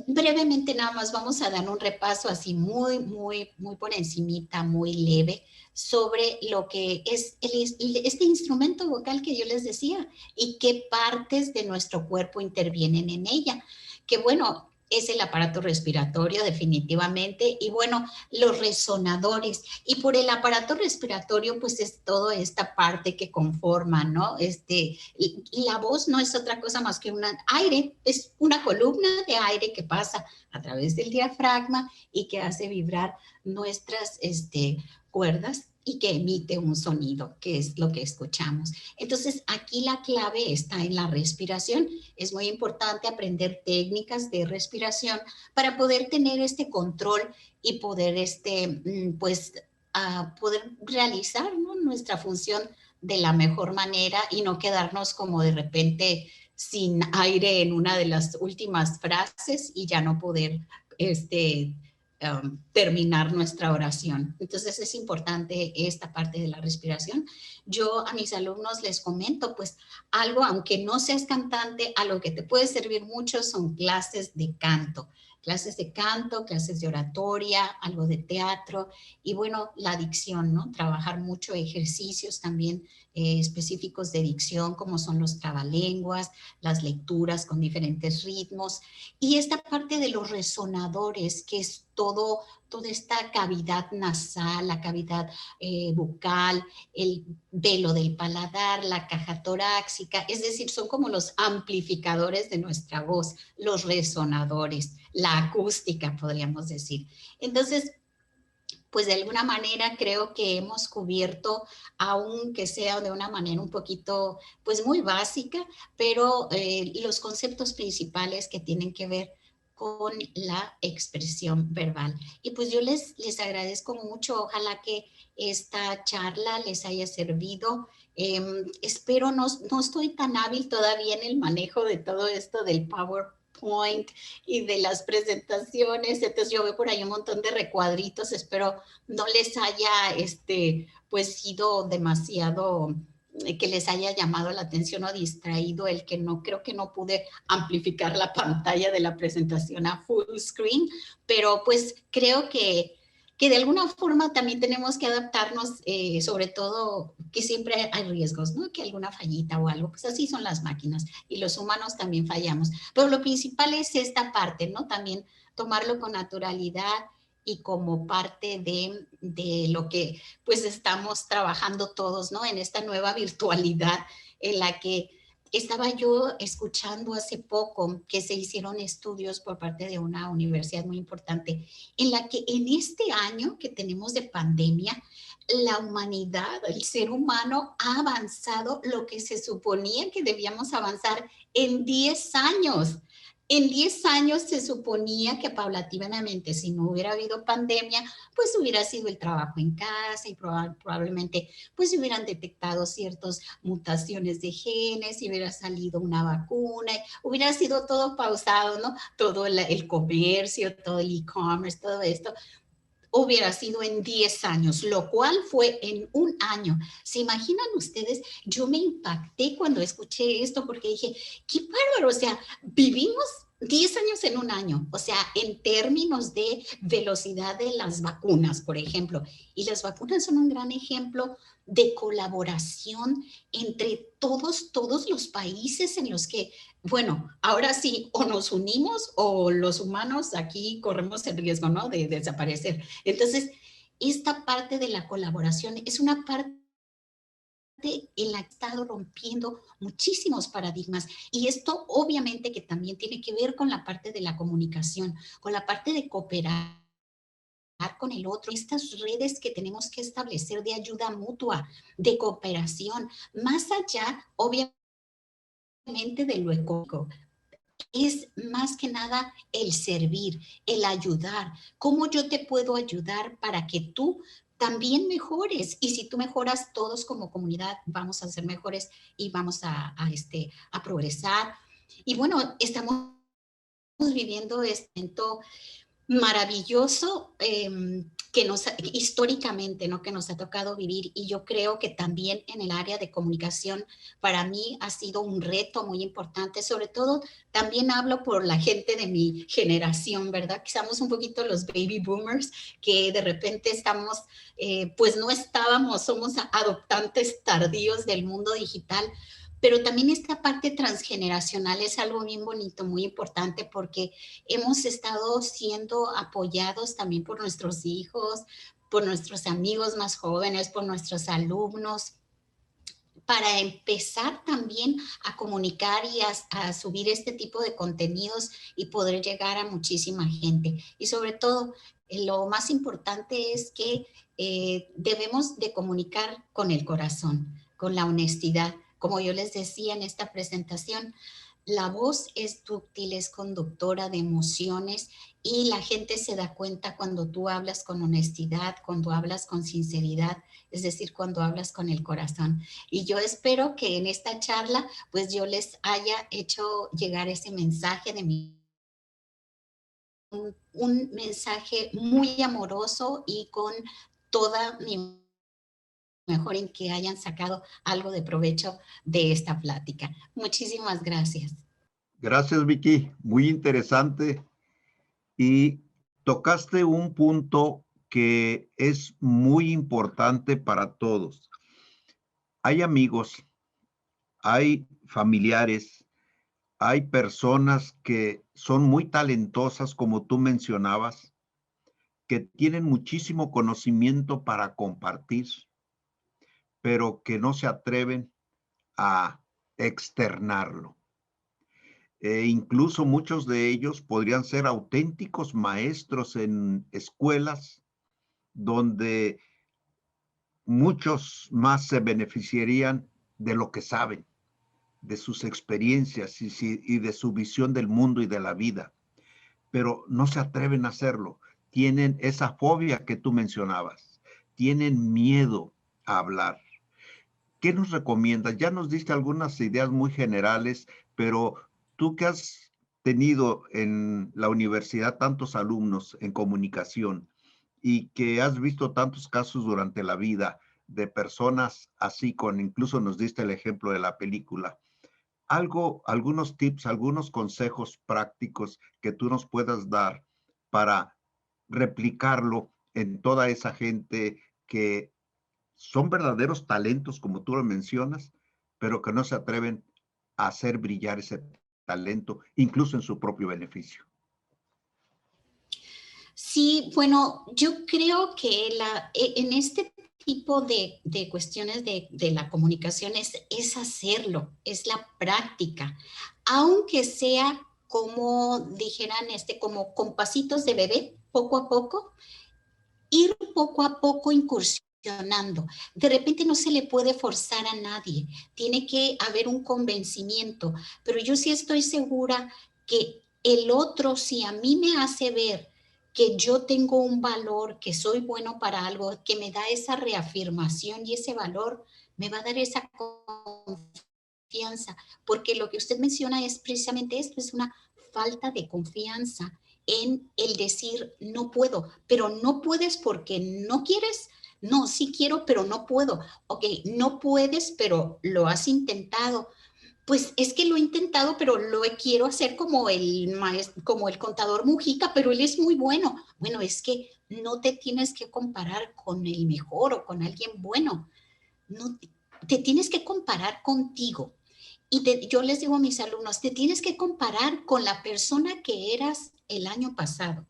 brevemente nada más vamos a dar un repaso así muy por encimita, muy leve, sobre lo que es este instrumento vocal que yo les decía y qué partes de nuestro cuerpo intervienen en ella. Que bueno, es el aparato respiratorio definitivamente y bueno, los resonadores. Y por el aparato respiratorio pues es toda esta parte que conforma, ¿no? La voz no es otra cosa más que un aire, es una columna de aire que pasa a través del diafragma y que hace vibrar nuestras cuerdas y que emite un sonido, que es lo que escuchamos. Entonces, aquí la clave está en la respiración. Es muy importante aprender técnicas de respiración para poder tener este control y poder, pues, a poder realizar, ¿no?, nuestra función de la mejor manera y no quedarnos como de repente sin aire en una de las últimas frases y ya no poder terminar nuestra oración. Entonces es importante esta parte de la respiración. Yo a mis alumnos les comento, pues algo, aunque no seas cantante, a lo que te puede servir mucho son clases de canto. Clases de canto, clases de oratoria, algo de teatro y bueno, la dicción, ¿no? Trabajar mucho ejercicios también específicos de dicción, como son los trabalenguas, las lecturas con diferentes ritmos y esta parte de los resonadores, que es toda esta cavidad nasal, la cavidad bucal, el velo del paladar, la caja torácica, es decir, son como los amplificadores de nuestra voz, los resonadores, la acústica, podríamos decir. Entonces, pues de alguna manera creo que hemos cubierto, aunque sea de una manera un poquito, pues muy básica, pero los conceptos principales que tienen que ver con la expresión verbal. Y pues yo les agradezco mucho, ojalá que esta charla les haya servido. Espero, no estoy tan hábil todavía en el manejo de todo esto del PowerPoint y de las presentaciones, entonces yo veo por ahí un montón de recuadritos, espero no les haya, pues sido demasiado, que les haya llamado la atención o distraído el que no, creo que no pude amplificar la pantalla de la presentación a full screen, pero pues creo que de alguna forma también tenemos que adaptarnos, sobre todo que siempre hay riesgos, ¿no? Que alguna fallita o algo, pues así son las máquinas y los humanos también fallamos. Pero lo principal es esta parte, ¿no? También tomarlo con naturalidad y como parte de lo que pues estamos trabajando todos, ¿no? En esta nueva virtualidad en la que estaba yo escuchando hace poco que se hicieron estudios por parte de una universidad muy importante, en la que en este año que tenemos de pandemia, la humanidad, el ser humano ha avanzado lo que se suponía que debíamos avanzar en 10 años. En 10 años se suponía que paulatinamente, si no hubiera habido pandemia, pues hubiera sido el trabajo en casa y probablemente pues se hubieran detectado ciertas mutaciones de genes y hubiera salido una vacuna, hubiera sido todo pausado, ¿no? Todo el comercio, todo el e-commerce, todo esto hubiera sido en 10 años, lo cual fue en un año. ¿Se imaginan ustedes? Yo me impacté cuando escuché esto porque dije, qué bárbaro, o sea, vivimos 10 años en un año, o sea, en términos de velocidad de las vacunas, por ejemplo. Y las vacunas son un gran ejemplo de colaboración entre todos los países en los que, bueno, ahora sí, o nos unimos o los humanos aquí corremos el riesgo, ¿no?, de desaparecer. Entonces, esta parte de la colaboración es una parte en la que ha estado rompiendo muchísimos paradigmas y esto obviamente que también tiene que ver con la parte de la comunicación, con la parte de cooperar con el otro, estas redes que tenemos que establecer de ayuda mutua, de cooperación, más allá, obviamente, de lo económico. Es más que nada el servir, el ayudar. ¿Cómo yo te puedo ayudar para que tú también mejores? Y si tú mejoras, todos como comunidad vamos a ser mejores y vamos a progresar. Y bueno, estamos viviendo este momento maravilloso que históricamente, ¿no?, que nos ha tocado vivir y yo creo que también en el área de comunicación para mí ha sido un reto muy importante, sobre todo también hablo por la gente de mi generación, ¿verdad? Que somos un poquito los baby boomers, que de repente estamos, pues no estábamos, somos adoptantes tardíos del mundo digital, pero también esta parte transgeneracional es algo bien bonito, muy importante, porque hemos estado siendo apoyados también por nuestros hijos, por nuestros amigos más jóvenes, por nuestros alumnos, para empezar también a comunicar y a subir este tipo de contenidos y poder llegar a muchísima gente. Y sobre todo, lo más importante es que debemos de comunicar con el corazón, con la honestidad. Como yo les decía en esta presentación, La voz es dúctil, es conductora de emociones y la gente se da cuenta cuando tú hablas con honestidad, cuando hablas con sinceridad, es decir, cuando hablas con el corazón. Y yo espero que en esta charla, pues yo les haya hecho llegar ese mensaje de mi un mensaje muy amoroso y con toda mi mejor en que hayan sacado algo de provecho de esta plática. Muchísimas gracias. Gracias, Vicky. Muy interesante. Y tocaste un punto que es muy importante para todos. Hay amigos, hay familiares, hay personas que son muy talentosas, como tú mencionabas, que tienen muchísimo conocimiento para compartir, pero que no se atreven a externarlo. Incluso muchos de ellos podrían ser auténticos maestros en escuelas donde muchos más se beneficiarían de lo que saben, de sus experiencias y de su visión del mundo y de la vida, pero no se atreven a hacerlo. Tienen esa fobia que tú mencionabas, tienen miedo a hablar. ¿Qué nos recomiendas? Ya nos diste algunas ideas muy generales, pero tú que has tenido en la universidad tantos alumnos en comunicación y que has visto tantos casos durante la vida de personas así, con incluso nos diste el ejemplo de la película, algunos tips, algunos consejos prácticos que tú nos puedas dar para replicarlo en toda esa gente que son verdaderos talentos, como tú lo mencionas, pero que no se atreven a hacer brillar ese talento, incluso en su propio beneficio. Sí, bueno, yo creo que en este tipo de cuestiones de la comunicación es hacerlo, es la práctica, aunque sea como dijeran, como con pasitos de bebé, poco a poco, ir poco a poco incursionando. De repente no se le puede forzar a nadie, tiene que haber un convencimiento, pero yo sí estoy segura que el otro, si a mí me hace ver que yo tengo un valor, que soy bueno para algo, que me da esa reafirmación y ese valor, me va a dar esa confianza, porque lo que usted menciona es precisamente esto, es una falta de confianza en el decir no puedo, pero no puedes porque no quieres. No, sí quiero, pero no puedo. Ok, no puedes, pero lo has intentado. Pues es que lo he intentado, pero lo quiero hacer como el maestro, como el contador Mujica, pero él es muy bueno. Bueno, es que no te tienes que comparar con el mejor o con alguien bueno. No, te tienes que comparar contigo. Yo les digo a mis alumnos, te tienes que comparar con la persona que eras el año pasado.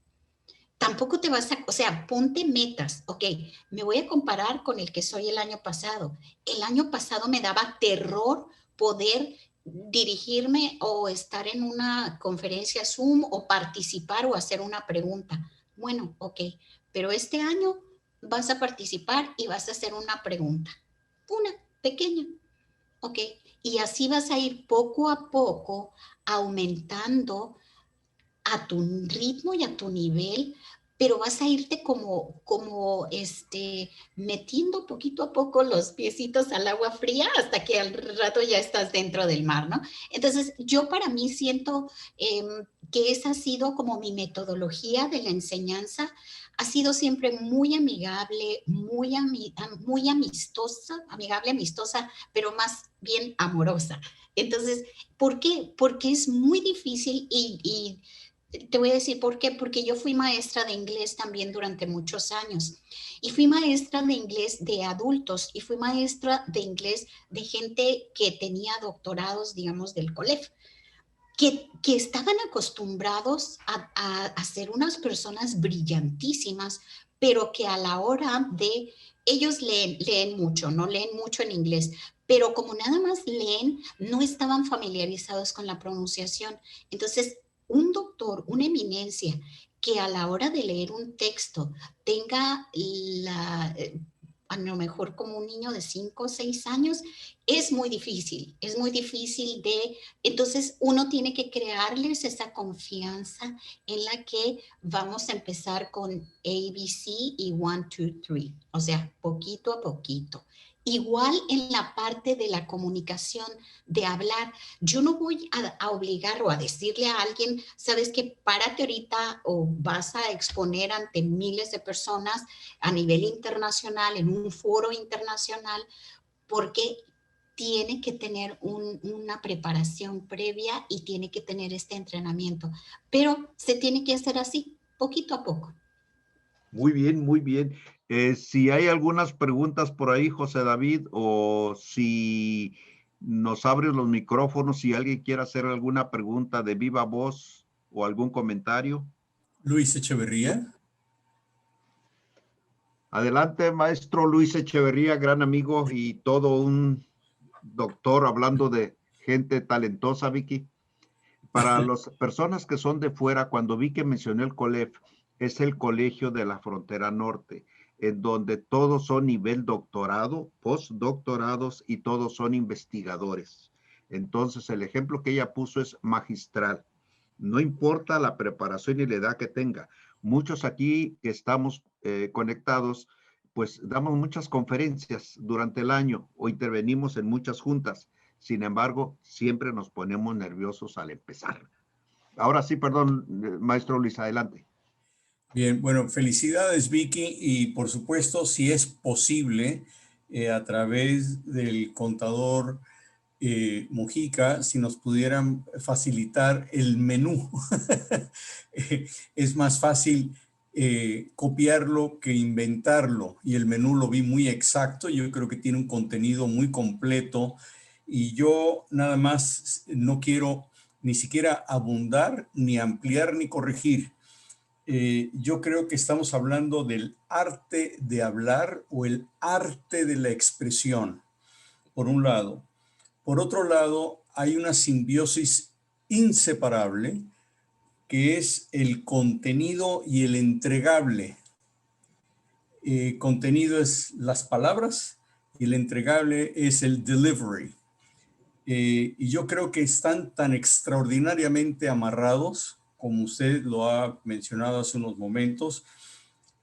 Tampoco te vas a, o sea, ponte metas, ok, me voy a comparar con el que soy el año pasado. El año pasado me daba terror poder dirigirme o estar en una conferencia Zoom o participar o hacer una pregunta. Bueno, ok, pero este año vas a participar y vas a hacer una pregunta, una pequeña, ok, y así vas a ir poco a poco aumentando a tu ritmo y a tu nivel, pero vas a irte metiendo poquito a poco los piecitos al agua fría hasta que al rato ya estás dentro del mar, ¿no? Entonces, yo para mí siento que esa ha sido como mi metodología de la enseñanza, ha sido siempre muy amigable, muy amistosa, amigable, amistosa, pero más bien amorosa. Entonces, ¿por qué? Porque es muy difícil y te voy a decir por qué, porque yo fui maestra de inglés también durante muchos años y fui maestra de inglés de adultos y fui maestra de inglés de gente que tenía doctorados, digamos, del COLEF, que estaban acostumbrados a ser unas personas brillantísimas, pero que a la hora de, ellos leen mucho, no leen mucho en inglés, pero como nada más leen, no estaban familiarizados con la pronunciación. Entonces, un doctor, una eminencia, que a la hora de leer un texto tenga a lo mejor como un niño de 5 o 6 años, es muy difícil entonces uno tiene que crearles esa confianza en la que vamos a empezar con ABC y 1, 2, 3, o sea, poquito a poquito. Igual en la parte de la comunicación, de hablar, yo no voy a obligar o a decirle a alguien, sabes que párate ahorita o vas a exponer ante miles de personas a nivel internacional, en un foro internacional, porque tiene que tener una preparación previa y tiene que tener este entrenamiento, pero se tiene que hacer así, poquito a poco. Muy bien, muy bien. Si hay algunas preguntas por ahí, José David, o si nos abres los micrófonos, si alguien quiere hacer alguna pregunta de viva voz o algún comentario. Luis Echeverría. Adelante, maestro Luis Echeverría, gran amigo y todo un doctor, hablando de gente talentosa, Vicky. Para las personas que son de fuera, cuando vi que mencioné el COLEF, es el Colegio de la Frontera Norte, en donde todos son nivel doctorado, postdoctorados y todos son investigadores. Entonces, el ejemplo que ella puso es magistral. No importa la preparación y la edad que tenga. Muchos aquí que estamos conectados, pues damos muchas conferencias durante el año o intervenimos en muchas juntas. Sin embargo, siempre nos ponemos nerviosos al empezar. Ahora sí, perdón, maestro Luis, adelante. Bien, bueno, felicidades, Vicky, y por supuesto, si es posible, a través del contador Mujica, si nos pudieran facilitar el menú. Es más fácil copiarlo que inventarlo, y el menú lo vi muy exacto. Yo creo que tiene un contenido muy completo, y yo nada más no quiero ni siquiera abundar, ni ampliar, ni corregir. Yo creo que estamos hablando del arte de hablar o el arte de la expresión, por un lado. Por otro lado, hay una simbiosis inseparable que es el contenido y el entregable. Contenido es las palabras y el entregable es el delivery. Y yo creo que están tan extraordinariamente amarrados, como usted lo ha mencionado hace unos momentos,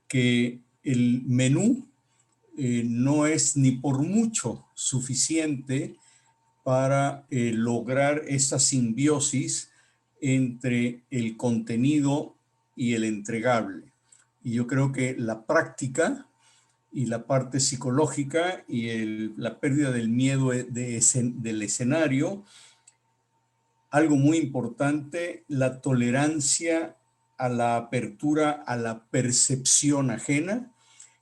que el menú no es ni por mucho suficiente para lograr esta simbiosis entre el contenido y el entregable. Y yo creo que la práctica y la parte psicológica y la pérdida del miedo del escenario, algo muy importante, la tolerancia a la apertura a la percepción ajena,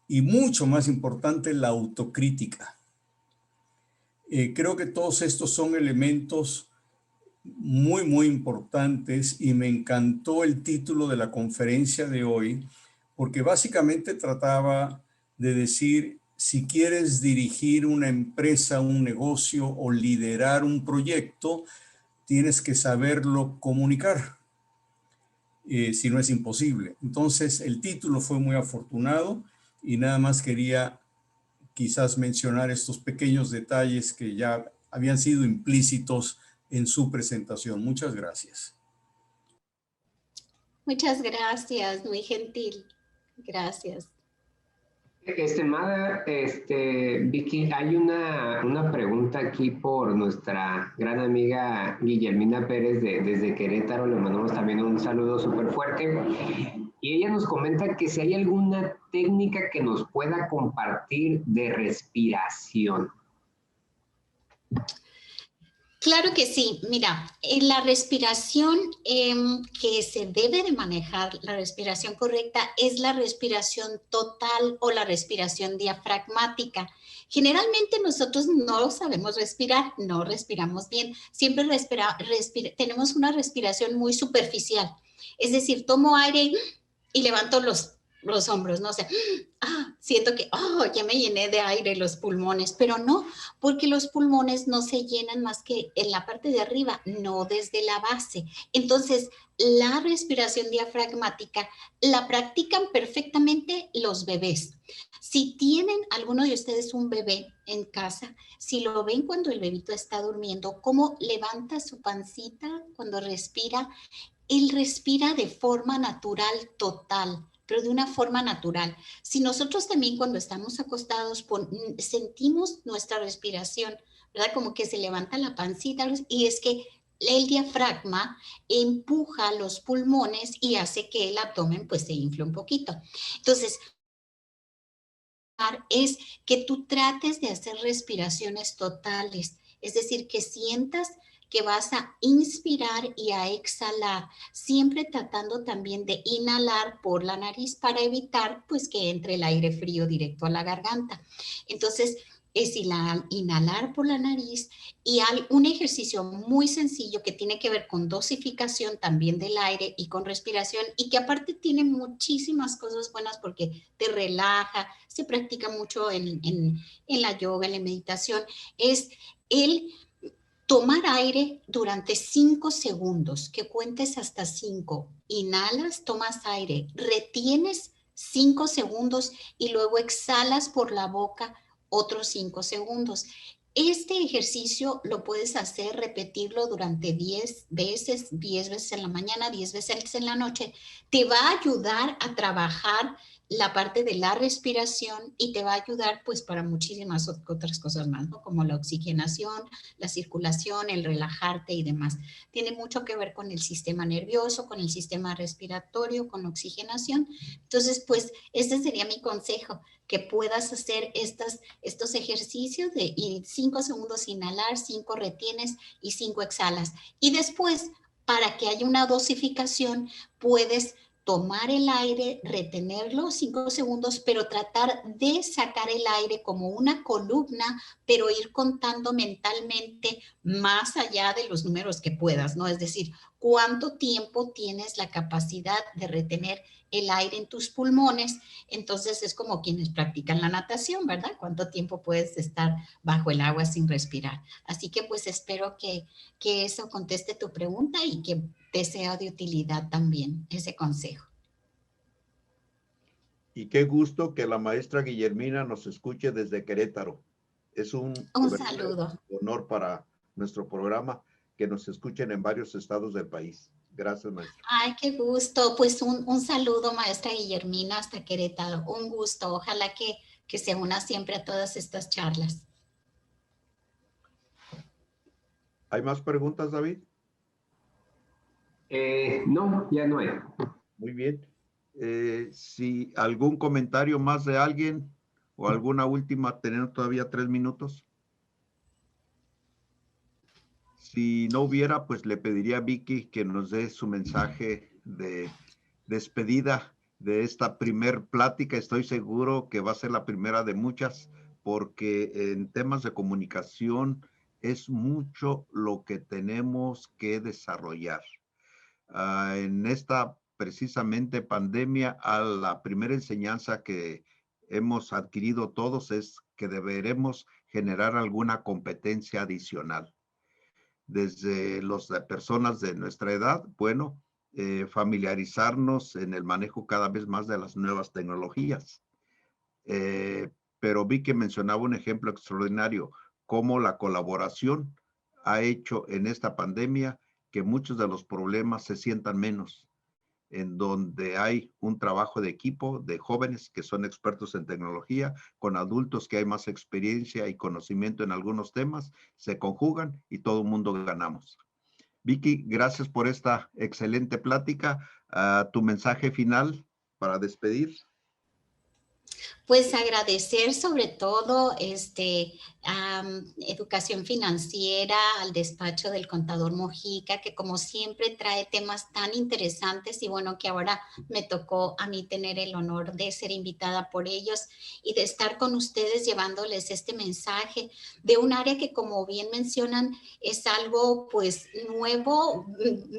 y mucho más importante, la autocrítica. Creo que todos estos son elementos muy, muy importantes, y me encantó el título de la conferencia de hoy, porque básicamente trataba de decir, si quieres dirigir una empresa, un negocio o liderar un proyecto, tienes que saberlo comunicar, si no es imposible. Entonces, el título fue muy afortunado, y nada más quería quizás mencionar estos pequeños detalles que ya habían sido implícitos en su presentación. Muchas gracias. Muchas gracias, muy gentil. Gracias. Estimada Vicky, hay una pregunta aquí por nuestra gran amiga Guillermina Pérez desde Querétaro. Le mandamos también un saludo súper fuerte. Y ella nos comenta que si hay alguna técnica que nos pueda compartir de respiración. Claro que sí. Mira, la respiración que se debe de manejar, la respiración correcta, es la respiración total o la respiración diafragmática. Generalmente nosotros no sabemos respirar, no respiramos bien. Siempre tenemos una respiración muy superficial. Es decir, tomo aire y levanto los hombros, no sé, siento que, ya me llené de aire los pulmones, pero no, porque los pulmones no se llenan más que en la parte de arriba, no desde la base. Entonces, la respiración diafragmática la practican perfectamente los bebés. Si tienen alguno de ustedes un bebé en casa, si lo ven cuando el bebito está durmiendo, cómo levanta su pancita cuando respira, él respira de forma natural total, pero de una forma natural. Si nosotros también cuando estamos acostados sentimos nuestra respiración, ¿verdad? Como que se levanta la pancita y es que el diafragma empuja los pulmones y hace que el abdomen pues se infle un poquito. Entonces, es que tú trates de hacer respiraciones totales, es decir, que sientas que vas a inspirar y a exhalar, siempre tratando también de inhalar por la nariz para evitar pues que entre el aire frío directo a la garganta. Entonces, es inhalar por la nariz y un ejercicio muy sencillo que tiene que ver con dosificación también del aire y con respiración y que aparte tiene muchísimas cosas buenas porque te relaja, se practica mucho en la yoga, en la meditación, es el tomar aire durante 5 segundos, que cuentes hasta 5. Inhalas, tomas aire, retienes 5 segundos y luego exhalas por la boca otros 5 segundos. Este ejercicio lo puedes hacer, repetirlo durante 10 veces en la mañana, 10 veces en la noche. Te va a ayudar a trabajar la parte de la respiración y te va a ayudar pues para muchísimas otras cosas más, ¿no? Como la oxigenación, la circulación, el relajarte y demás. Tiene mucho que ver con el sistema nervioso, con el sistema respiratorio, con la oxigenación. Entonces, pues, este sería mi consejo, que puedas hacer estos ejercicios de 5 segundos inhalar, 5 retienes y 5 exhalas. Y después, para que haya una dosificación, puedes tomar el aire, retenerlo 5 segundos, pero tratar de sacar el aire como una columna, pero ir contando mentalmente más allá de los números que puedas, ¿no? Es decir, cuánto tiempo tienes la capacidad de retener el aire en tus pulmones. Entonces es como quienes practican la natación, ¿verdad? ¿Cuánto tiempo puedes estar bajo el agua sin respirar? Así que pues espero que eso conteste tu pregunta y que te sea de utilidad también ese consejo. Y qué gusto que la maestra Guillermina nos escuche desde Querétaro. Es un saludo. honor para nuestro programa que nos escuchen en varios estados del país. Gracias, maestra. Ay, qué gusto. Pues un saludo, maestra Guillermina, hasta Querétaro. Un gusto. Ojalá que se una siempre a todas estas charlas. ¿Hay más preguntas, David? No, ya no hay. Muy bien. Si algún comentario más de alguien o alguna última, tenemos todavía 3 minutos. Si no hubiera, pues le pediría a Vicky que nos dé su mensaje de despedida de esta primer plática. Estoy seguro que va a ser la primera de muchas, porque en temas de comunicación es mucho lo que tenemos que desarrollar. En esta precisamente pandemia, la primera enseñanza que hemos adquirido todos es que deberemos generar alguna competencia adicional. Desde las personas de nuestra edad, bueno, familiarizarnos en el manejo cada vez más de las nuevas tecnologías. Pero vi que mencionaba un ejemplo extraordinario, cómo la colaboración ha hecho en esta pandemia que muchos de los problemas se sientan menos, en donde hay un trabajo de equipo de jóvenes que son expertos en tecnología, con adultos que hay más experiencia y conocimiento en algunos temas, se conjugan y todo el mundo ganamos. Vicky, gracias por esta excelente plática. Tu mensaje final para despedir. Pues agradecer sobre todo educación financiera al despacho del contador Mojica, que como siempre trae temas tan interesantes y bueno, que ahora me tocó a mí tener el honor de ser invitada por ellos y de estar con ustedes llevándoles este mensaje de un área que como bien mencionan es algo pues nuevo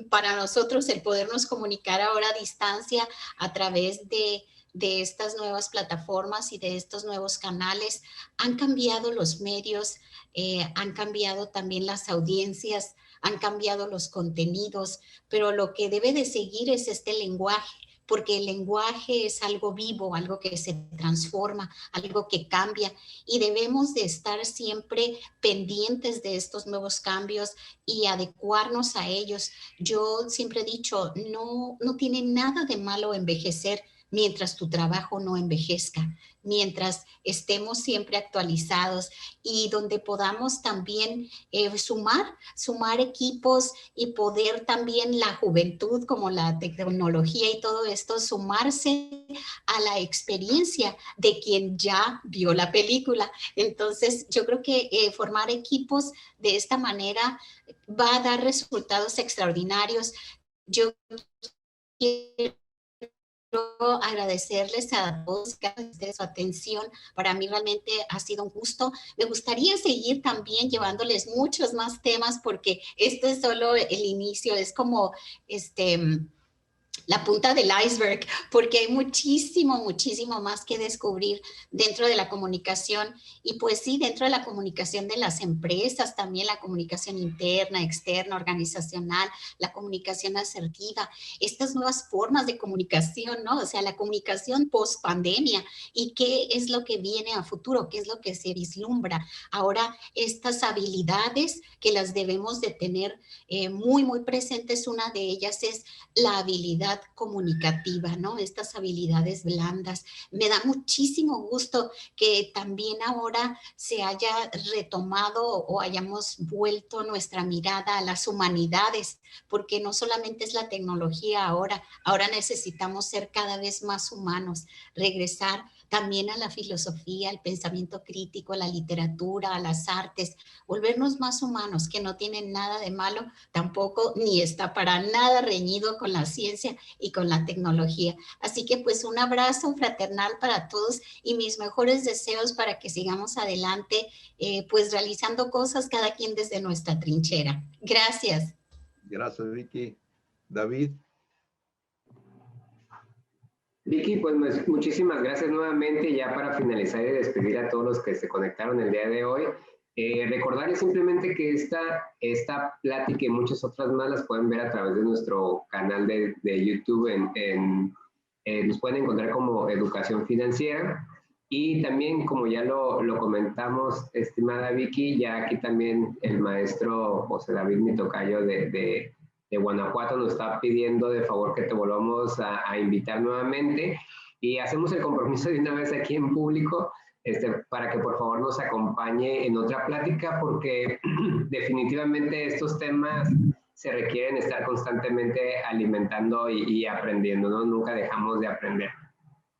para nosotros el podernos comunicar ahora a distancia a través de de estas nuevas plataformas y de estos nuevos canales. Han cambiado los medios, han cambiado también las audiencias, han cambiado los contenidos, pero lo que debe de seguir es este lenguaje, porque el lenguaje es algo vivo, algo que se transforma, algo que cambia, y debemos de estar siempre pendientes de estos nuevos cambios y adecuarnos a ellos. Yo siempre he dicho, no tiene nada de malo envejecer mientras tu trabajo no envejezca, mientras estemos siempre actualizados y donde podamos también sumar equipos y poder también la juventud, como la tecnología y todo esto, sumarse a la experiencia de quien ya vio la película. Entonces, yo creo que formar equipos de esta manera va a dar resultados extraordinarios. Yo quiero agradecerles a todos de su atención. Para mí realmente ha sido un gusto. Me gustaría seguir también llevándoles muchos más temas, porque este es solo el inicio, es como la punta del iceberg, porque hay muchísimo más que descubrir dentro de la comunicación. Y pues sí, dentro de la comunicación de las empresas, también la comunicación interna, externa, organizacional, la comunicación asertiva, estas nuevas formas de comunicación, ¿no? O sea, la comunicación post pandemia, y qué es lo que viene a futuro, qué es lo que se vislumbra. Ahora, estas habilidades que las debemos de tener muy presentes, una de ellas es la habilidad comunicativa, ¿no? Estas habilidades blandas. Me da muchísimo gusto que también ahora se haya retomado o hayamos vuelto nuestra mirada a las humanidades, porque no solamente es la tecnología ahora necesitamos ser cada vez más humanos, regresar también a la filosofía, al pensamiento crítico, a la literatura, a las artes, volvernos más humanos, que no tienen nada de malo, tampoco ni está para nada reñido con la ciencia y con la tecnología. Así que pues un abrazo fraternal para todos y mis mejores deseos para que sigamos adelante, pues realizando cosas cada quien desde nuestra trinchera. Gracias. Gracias, Vicky. David. Vicky, pues muchísimas gracias nuevamente. Ya para finalizar y despedir a todos los que se conectaron el día de hoy, recordarles simplemente que esta plática y muchas otras más las pueden ver a través de nuestro canal de YouTube. Nos pueden encontrar como Educación Financiera. Y también, como ya lo comentamos, estimada Vicky, ya aquí también el maestro José David, mi tocayo de Guanajuato, nos está pidiendo de favor que te volvamos a invitar nuevamente, y hacemos el compromiso de una vez aquí en público para que por favor nos acompañe en otra plática, porque definitivamente estos temas se requieren estar constantemente alimentando y aprendiendo, ¿no? Nunca dejamos de aprender.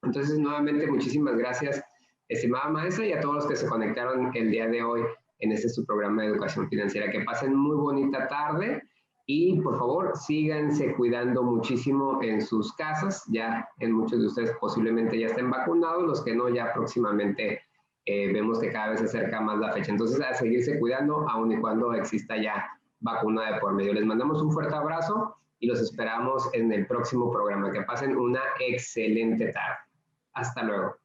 Entonces, nuevamente, muchísimas gracias, estimada maestra, y a todos los que se conectaron el día de hoy en su programa de Educación Financiera. Que pasen muy bonita tarde. Y por favor, síganse cuidando muchísimo en sus casas. Ya en muchos de ustedes posiblemente ya estén vacunados, los que no, ya próximamente vemos que cada vez se acerca más la fecha. Entonces, a seguirse cuidando, aun y cuando exista ya vacuna de por medio. Les mandamos un fuerte abrazo y los esperamos en el próximo programa. Que pasen una excelente tarde. Hasta luego.